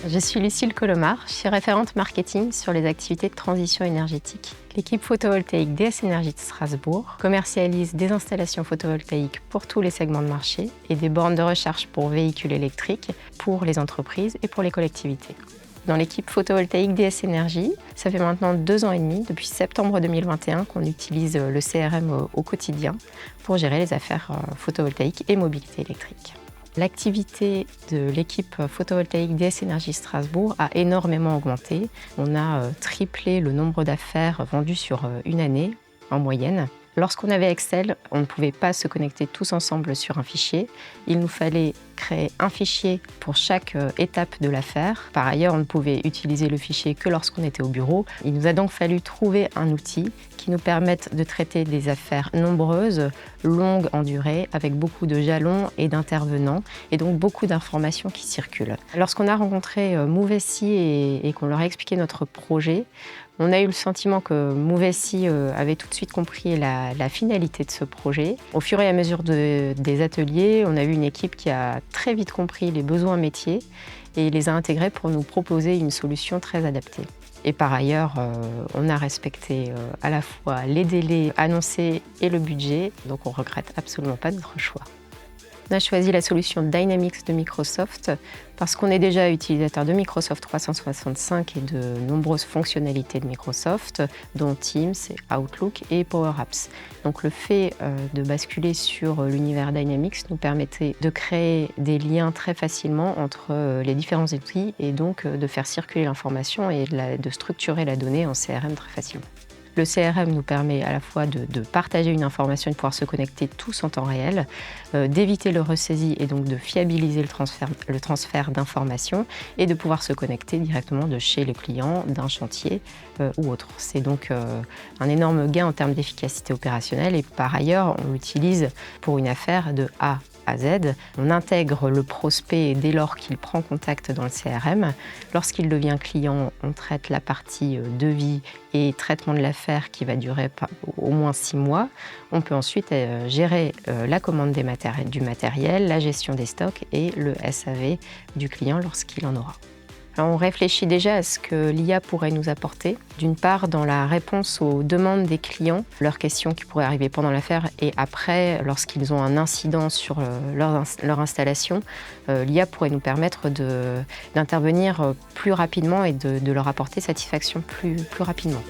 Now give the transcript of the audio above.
Je suis Lucille Colomar, je suis référente marketing sur les activités de transition énergétique. L'équipe photovoltaïque DS Énergie de Strasbourg commercialise des installations photovoltaïques pour tous les segments de marché et des bornes de recharge pour véhicules électriques pour les entreprises et pour les collectivités. Dans l'équipe photovoltaïque DS Énergie, ça fait maintenant 2 ans et demi, depuis septembre 2021, qu'on utilise le CRM au quotidien pour gérer les affaires photovoltaïques et mobilité électrique. L'activité de l'équipe photovoltaïque DS Énergie Strasbourg a énormément augmenté. On a triplé le nombre d'affaires vendues sur une année, en moyenne. Lorsqu'on avait Excel, on ne pouvait pas se connecter tous ensemble sur un fichier. Il nous fallait créer un fichier pour chaque étape de l'affaire. Par ailleurs, on ne pouvait utiliser le fichier que lorsqu'on était au bureau. Il nous a donc fallu trouver un outil qui nous permette de traiter des affaires nombreuses, longues en durée, avec beaucoup de jalons et d'intervenants, et donc beaucoup d'informations qui circulent. Lorsqu'on a rencontré Mouvessi et qu'on leur a expliqué notre projet, on a eu le sentiment que Mouvessi avait tout de suite compris la finalité de ce projet. Au fur et à mesure des ateliers, on a eu une équipe qui a très vite compris les besoins métiers et les a intégrés pour nous proposer une solution très adaptée. Et par ailleurs, on a respecté à la fois les délais annoncés et le budget, donc on ne regrette absolument pas notre choix. On a choisi la solution Dynamics de Microsoft parce qu'on est déjà utilisateur de Microsoft 365 et de nombreuses fonctionnalités de Microsoft, dont Teams, Outlook et Power Apps. Donc le fait de basculer sur l'univers Dynamics nous permettait de créer des liens très facilement entre les différents outils et donc de faire circuler l'information et de structurer la donnée en CRM très facilement. Le CRM nous permet à la fois de partager une information et de pouvoir se connecter tous en temps réel, d'éviter le ressaisie et donc de fiabiliser le transfert d'informations et de pouvoir se connecter directement de chez le client, d'un chantier ou autre. C'est donc un énorme gain en termes d'efficacité opérationnelle et par ailleurs, on l'utilise pour une affaire de A à Z. On intègre le prospect dès lors qu'il prend contact dans le CRM. Lorsqu'il devient client, on traite la partie devis et traitement de l'affaire qui va durer au moins 6 mois. On peut ensuite gérer la commande du matériel, la gestion des stocks et le SAV du client lorsqu'il en aura. Alors, on réfléchit déjà à ce que l'IA pourrait nous apporter, d'une part dans la réponse aux demandes des clients, leurs questions qui pourraient arriver pendant l'affaire et après, lorsqu'ils ont un incident sur leur installation, l'IA pourrait nous permettre d'intervenir plus rapidement et de leur apporter satisfaction plus rapidement.